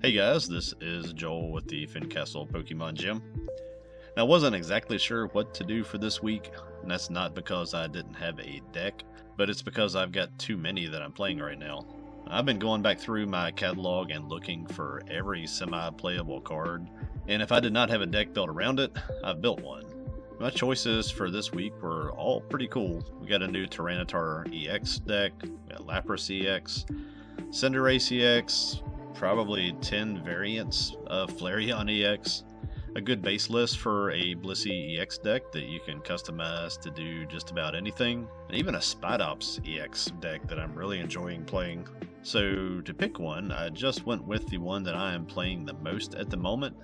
Hey guys, this is Joel with the Fincastle Pokemon Gym. Now, I wasn't exactly sure what to do for this week, and that's not because I didn't have a deck, but it's because I've got too many that I'm playing right now. I've been going back through my catalog and looking for every semi-playable card, and if I did not have a deck built around it, I've built one. My choices for this week were all pretty cool. We got a new Tyranitar EX deck, we got Lapras EX, Cinderace EX, probably 10 variants of Flareon EX, a good base list for a Blissey EX deck that you can customize to do just about anything, and even a Spidops EX deck that I'm really enjoying playing. So to pick one, I just went with the one that I am playing the most at the moment,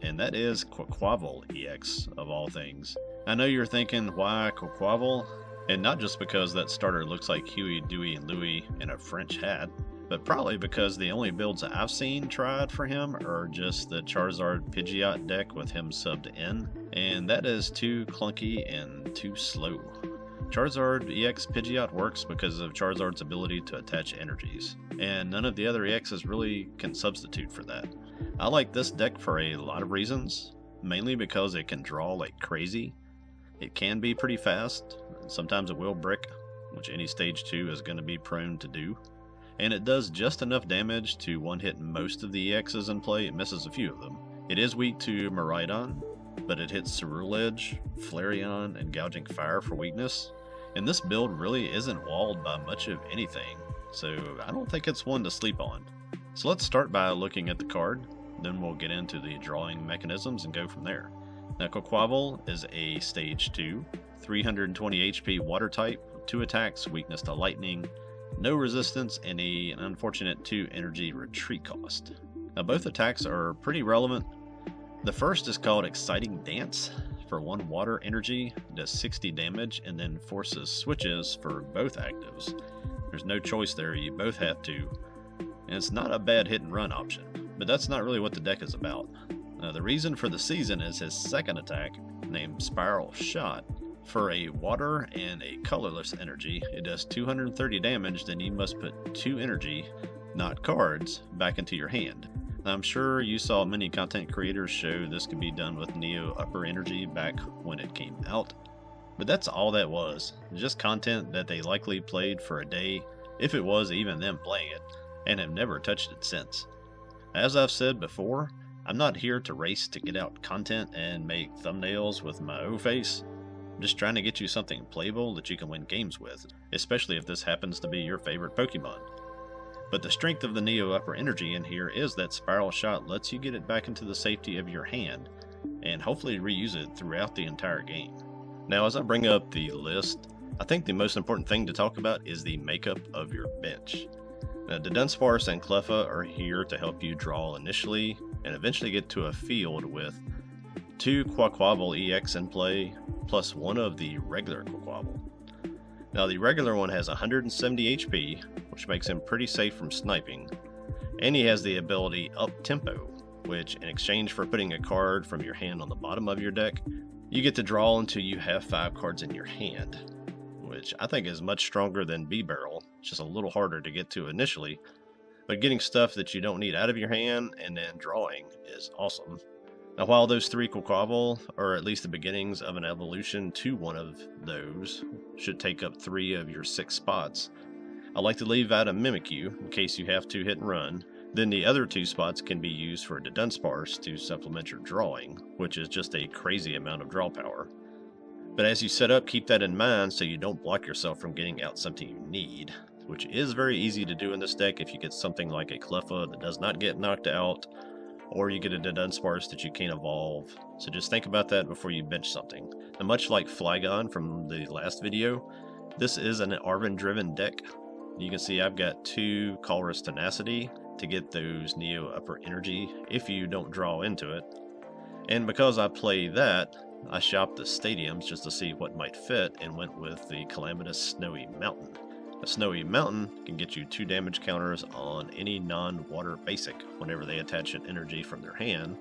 and that is Quaquaval EX of all things. I know you're thinking, why Quaquaval? And not just because that starter looks like Huey, Dewey, and Louie in a French hat, but probably because the only builds that I've seen tried for him are just the Charizard Pidgeot deck with him subbed in, and that is too clunky and too slow. Charizard EX Pidgeot works because of Charizard's ability to attach energies, and none of the other EXs really can substitute for that. I like this deck for a lot of reasons, mainly because it can draw like crazy. It can be pretty fast, sometimes it will brick, which any stage 2 is going to be prone to do. And it does just enough damage to one-hit most of the EXs in play. It misses a few of them. It is weak to Miraidon, but it hits Ceruledge, Flareon, and Gouging Fire for weakness. And this build really isn't walled by much of anything, so I don't think it's one to sleep on. So let's start by looking at the card, then we'll get into the drawing mechanisms and go from there. Now, Quaquaval is a Stage 2, 320 HP Water type, 2 attacks, weakness to Lightning, no resistance, and an unfortunate 2 energy retreat cost. Now both attacks are pretty relevant. The first is called Exciting Dance. For 1 water energy, does 60 damage, and then forces switches for both actives. There's no choice there, you both have to. And it's not a bad hit and run option, but that's not really what the deck is about. Now the reason for the season is his second attack, named Spiral Shot. For a water and a colorless energy, it does 230 damage, then you must put 2 energy, not cards, back into your hand. Now, I'm sure you saw many content creators show this could be done with Neo Upper Energy back when it came out, but that's all that was, just content that they likely played for a day, if it was even them playing it, and have never touched it since. As I've said before, I'm not here to race to get out content and make thumbnails with my O-face. I'm just trying to get you something playable that you can win games with, especially if this happens to be your favorite Pokemon. But the strength of the Neo Upper Energy in here is that Spiral Shot lets you get it back into the safety of your hand, and hopefully reuse it throughout the entire game. Now as I bring up the list, I think the most important thing to talk about is the makeup of your bench. Now Dunsparce and Cleffa are here to help you draw initially, and eventually get to a field with 2 Quaquaval EX in play, plus 1 of the regular Quaquaval. Now the regular one has 170 HP, which makes him pretty safe from sniping, and he has the ability Up Tempo, which in exchange for putting a card from your hand on the bottom of your deck, you get to draw until you have 5 cards in your hand, which I think is much stronger than B-Barrel, just a little harder to get to initially, but getting stuff that you don't need out of your hand and then drawing is awesome. Now while those 3 Quaquaval are at least the beginnings of an evolution to one of those, should take up 3 of your 6 spots, I like to leave out a Mimikyu in case you have to hit and run, then the other 2 spots can be used for the Dunsparce to supplement your drawing, which is just a crazy amount of draw power. But as you set up, keep that in mind so you don't block yourself from getting out something you need, which is very easy to do in this deck if you get something like a Cleffa that does not get knocked out, or you get a Dunsparce that you can't evolve, so just think about that before you bench something. Now much like Flygon from the last video, this is an Arven driven deck. You can see I've got 2 Colress Tenacity to get those Neo Upper Energy if you don't draw into it, and because I play that, I shopped the stadiums just to see what might fit and went with the Calamitous Snowy Mountain. A Snowy Mountain can get you 2 damage counters on any non-water basic whenever they attach an energy from their hand,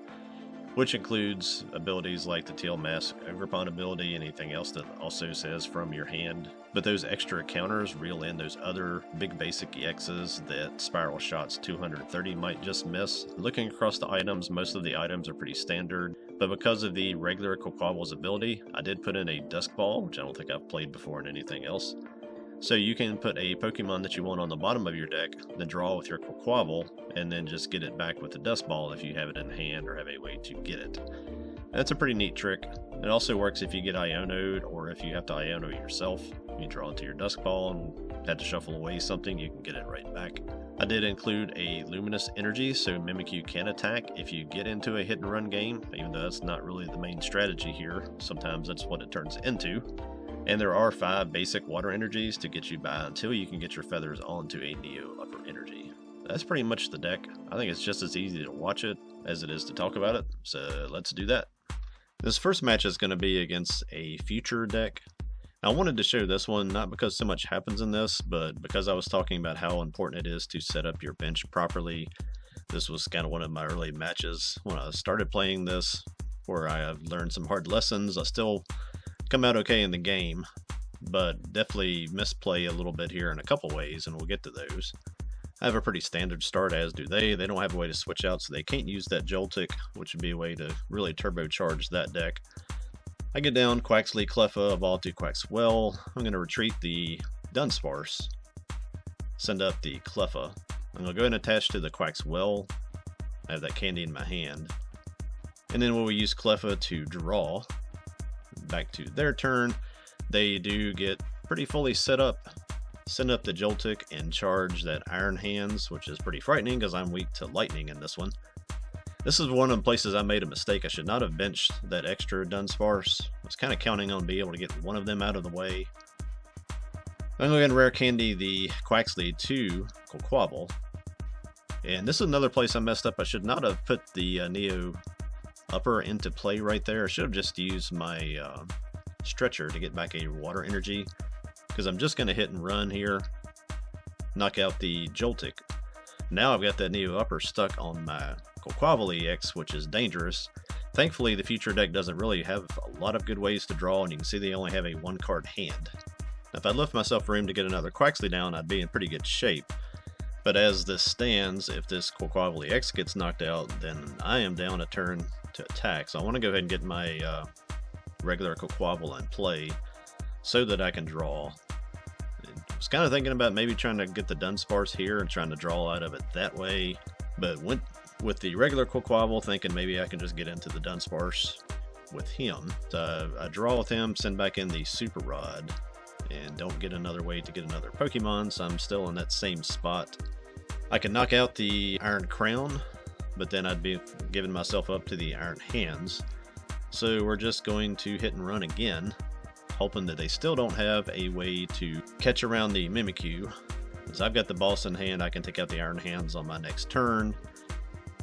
which includes abilities like the Teal Mask Overpawn ability, anything else that also says from your hand. But those extra counters reel in those other big basic EXs that Spiral Shots 230 might just miss. Looking across the items, most of the items are pretty standard, but because of the regular Quaquaval's ability, I did put in a Dusk Ball, which I don't think I've played before in anything else. So you can put a Pokemon that you want on the bottom of your deck, then draw with your Quaquaval, and then just get it back with the Dusk Ball if you have it in hand or have a way to get it. That's a pretty neat trick. It also works if you get Iono'd or if you have to Iono yourself. You draw it to your Dusk Ball and have to shuffle away something, you can get it right back. I did include a Luminous Energy, so Mimikyu can attack if you get into a hit and run game, even though that's not really the main strategy here. Sometimes that's what it turns into. And there are 5 basic water energies to get you by until you can get your feathers onto a Neo upper energy. That's pretty much the deck. I think it's just as easy to watch it as it is to talk about it, so let's do that. This first match is going to be against a future deck. Now, I wanted to show this one not because so much happens in this, but because I was talking about how important it is to set up your bench properly. This was kind of one of my early matches when I started playing this, where I have learned some hard lessons. I still come out okay in the game, but definitely misplay a little bit here in a couple ways, and we'll get to those. I have a pretty standard start, as do they. They don't have a way to switch out, so they can't use that Joltik, which would be a way to really turbocharge that deck. I get down Quaxly, Cleffa, evolve to Quaxwell. I'm going to retreat the Dunsparce, send up the Cleffa. I'm going to go ahead and attach to the Quaxwell. I have that candy in my hand. And then we'll use Cleffa to draw. Back to their turn. They do get pretty fully set up. Send up the Joltik and charge that Iron Hands, which is pretty frightening because I'm weak to lightning in this one. This is one of the places I made a mistake. I should not have benched that extra Dunsparce. I was kind of counting on being able to get one of them out of the way. I'm going to rare candy the Quaxly to Quaquaval. And this is another place I messed up. I should not have put the Neo upper into play right there. I should have just used my stretcher to get back a water energy, because I'm just going to hit and run here, knock out the Joltik. Now I've got that Neo upper stuck on my Quaquaval EX, which is dangerous. Thankfully, the future deck doesn't really have a lot of good ways to draw, and you can see they only have a 1-card hand. Now, if I left myself room to get another Quaxly down, I'd be in pretty good shape. But as this stands, if this Quaquaval EX gets knocked out, then I am down a turn to attack. So I want to go ahead and get my regular Quaquaval in play so that I can draw. I was kind of thinking about maybe trying to get the Dunsparce here and trying to draw out of it that way, but went with the regular Quaquaval thinking maybe I can just get into the Dunsparce with him. So I draw with him, send back in the Super Rod, and don't get another way to get another Pokemon, so I'm still in that same spot. I can knock out the Iron Crown, but then I'd be giving myself up to the Iron Hands. So we're just going to hit and run again, hoping that they still don't have a way to catch around the Mimikyu. As I've got the boss in hand, I can take out the Iron Hands on my next turn.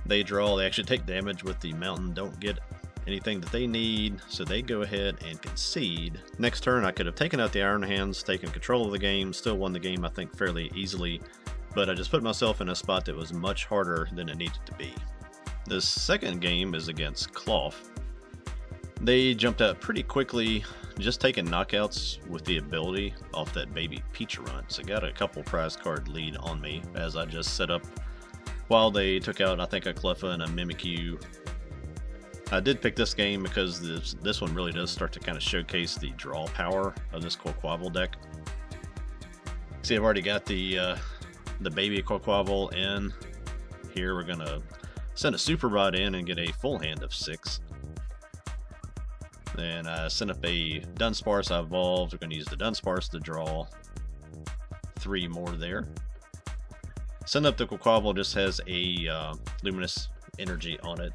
They draw, they actually take damage with the mountain, don't get anything that they need, so they go ahead and concede. Next turn I could have taken out the Iron Hands, taken control of the game, still won the game I think fairly easily, but I just put myself in a spot that was much harder than it needed to be. The second game is against Cloth. They jumped out pretty quickly, just taking knockouts with the ability off that baby Peacherunt, so got a couple prize card lead on me as I just set up while they took out I think a Cleffa and a Mimikyu. I did pick this game because this one really does start to kind of showcase the draw power of this Quaquaval deck. See, I've already got the baby Quaquaval in. Here we're gonna send a Super Rod in and get a full hand of 6. Then I send up a Dunsparce. I evolved. We're gonna use the Dunsparce to draw 3 more there. Send up the Quaquaval, just has a Luminous Energy on it.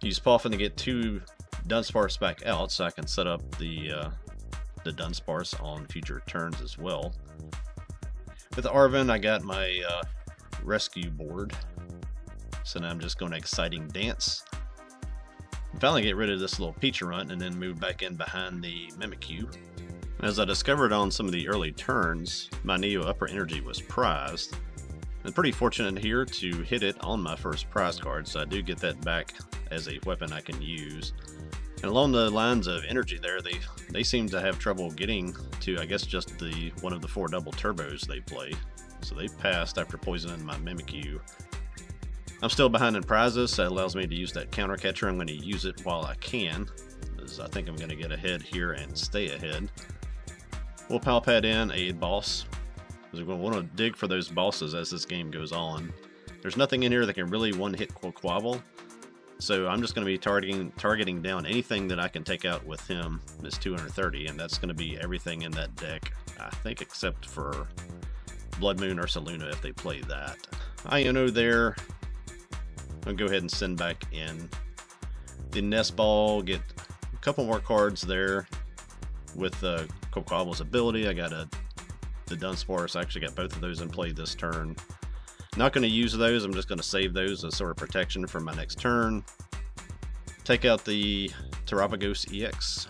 Use Poffin to get 2 Dunsparce back out, so I can set up the Dunsparce on future turns as well. With Arven, I got my rescue board, so now I'm just going to Exciting Dance. Finally get rid of this little Peacherunt and then move back in behind the Mimikyu. As I discovered on some of the early turns, my Neo Upper Energy was prized. I'm pretty fortunate here to hit it on my first prize card, so I do get that back as a weapon I can use. And along the lines of energy there, they seem to have trouble getting to, I guess, just one of the 4 double turbos they play. So they passed after poisoning my Mimikyu. I'm still behind in prizes, so that allows me to use that counter catcher. I'm going to use it while I can, because I think I'm going to get ahead here and stay ahead. We'll pal pad in a boss, because we're going to want to dig for those bosses as this game goes on. There's nothing in here that can really one-hit Quaquaval, so I'm just going to be targeting down anything that I can take out with him. It's 230, and that's going to be everything in that deck, I think, except for Blood Moon or Saluna if they play that. Iono there. I'll go ahead and send back in the Nest Ball, get a couple more cards there with Quaquaval's ability. I got the Dunsparce. I actually got both of those in play this turn. Not going to use those. I'm just going to save those as sort of protection for my next turn. Take out the Terapagos EX.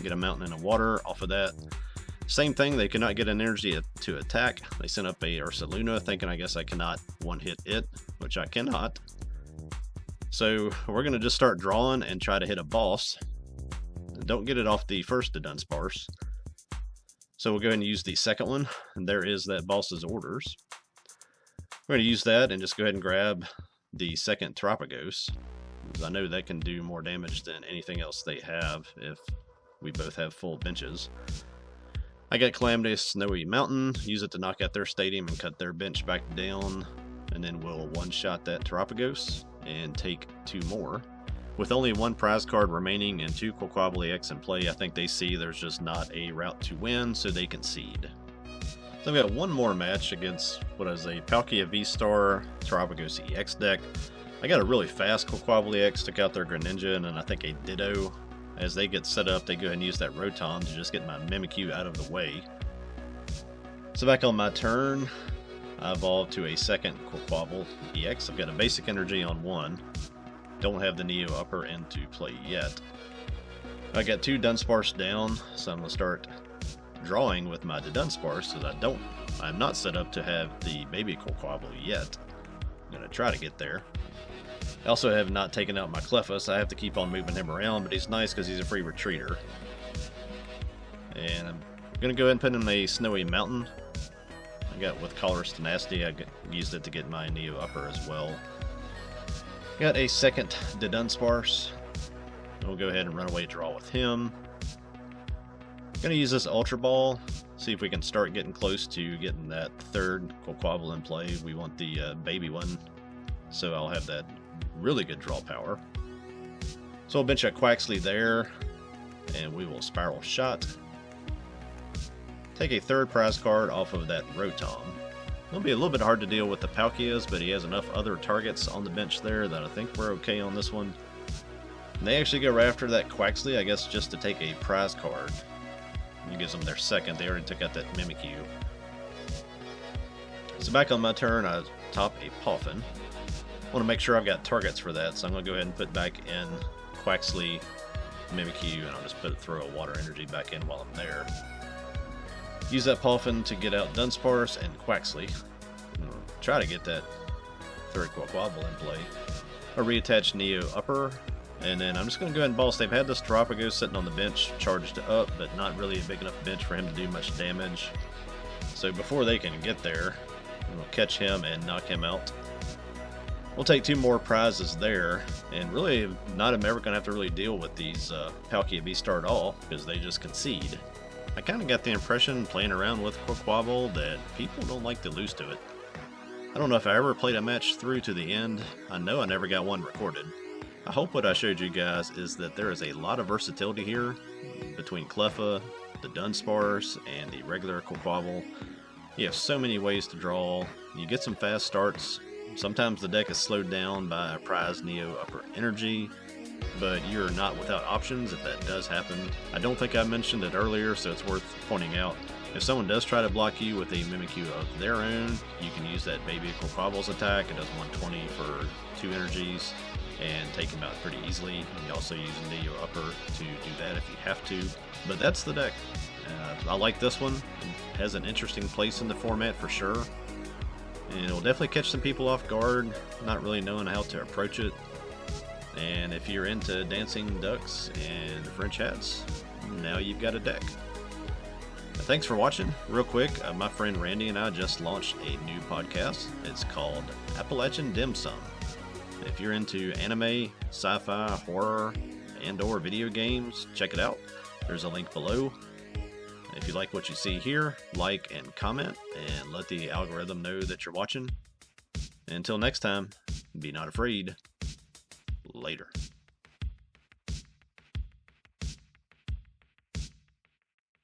Get a Mountain and a Water off of that. Same thing, they could not get an energy to attack. They sent up a Ursaluna, thinking I guess I cannot one-hit it, which I cannot. So we're going to just start drawing and try to hit a boss. Don't get it off the first Dunsparce. So we'll go ahead and use the second one, and there is that boss's orders. We're going to use that and just go ahead and grab the second Terapagos. I know that can do more damage than anything else they have if we both have full benches. I got Calamitous Snowy Mountain, use it to knock out their stadium and cut their bench back down, and then we'll one-shot that Terapagos and take 2 more. With only 1 prize card remaining and 2 Quaquaval EX in play, I think they see there's just not a route to win, so they concede. So I've got one more match against what is a Palkia V-Star Terapagos EX deck. I got a really fast Quaquaval EX, took out their Greninja, and then I think a Ditto. As they get set up, they go ahead and use that Rotom to just get my Mimikyu out of the way. So back on my turn, I evolved to a second Quaquaval EX. I've got a basic energy on 1. Don't have the Neo Upper into play yet. I got 2 Dunsparce down, so I'm going to start drawing with my Dunsparce, because I'm not set up to have the baby Quaquaval yet. I'm going to try to get there. I also have not taken out my Cleffa, so I have to keep on moving him around, but he's nice because he's a free retreater. And I'm going to go ahead and put in a Snowy Mountain. I got with Color's Tenacity, I used it to get my Neo Upper as well. Got a second Dunsparce. We'll go ahead and run away draw with him. Going to use this Ultra Ball, see if we can start getting close to getting that third Quaquaval in play. We want the baby one, so I'll have that really good draw power. So I'll bench a Quaxley there, and we will Spiral Shot. Take a third prize card off of that Rotom. It'll be a little bit hard to deal with the Palkias, but he has enough other targets on the bench there that I think we're okay on this one. And they actually go right after that Quaxley, I guess, just to take a prize card. It gives them their second. They already took out that Mimikyu. So back on my turn, I top a Poffin. I want to make sure I've got targets for that, so I'm going to go ahead and put back in Quaxley, Mimikyu, and I'll just throw a Water Energy back in while I'm there. Use that Poffin to get out Dunsparce and Quaxley. Try to get that third Quaquaval in play. I'll reattach Neo Upper, and then I'm just going to go ahead and Ball Stave. I had this Terapagos sitting on the bench, charged up, but not really a big enough bench for him to do much damage. So before they can get there, we'll catch him and knock him out. We'll take 2 more prizes there, and really not am ever going to have to really deal with these Palkia V-Star at all, because they just concede. I kind of got the impression, playing around with Quaquaval, that people don't like to lose to it. I don't know if I ever played a match through to the end. I know I never got one recorded. I hope what I showed you guys is that there is a lot of versatility here between Cleffa, the Dunsparce, and the regular Quaquaval. You have so many ways to draw. You get some fast starts. Sometimes the deck is slowed down by a prize Neo Upper Energy, but you're not without options if that does happen. I don't think I mentioned it earlier, so it's worth pointing out. If someone does try to block you with a Mimikyu of their own, you can use that baby Quaquaval's attack. It does 120 for 2 energies and take him out pretty easily. You also use Neo Upper to do that if you have to. But that's the deck. I like this one. It has an interesting place in the format for sure. and it'll definitely catch some people off guard, not really knowing how to approach it. And if you're into dancing ducks and French hats, now you've got a deck. Thanks for watching. Real quick, my friend Randy and I just launched a new podcast. It's called Appalachian Dim Sum. If you're into anime, sci-fi, horror, and/or video games, check it out. There's a link below. If you like what you see here, like and comment, and let the algorithm know that you're watching. Until next time, be not afraid. Later.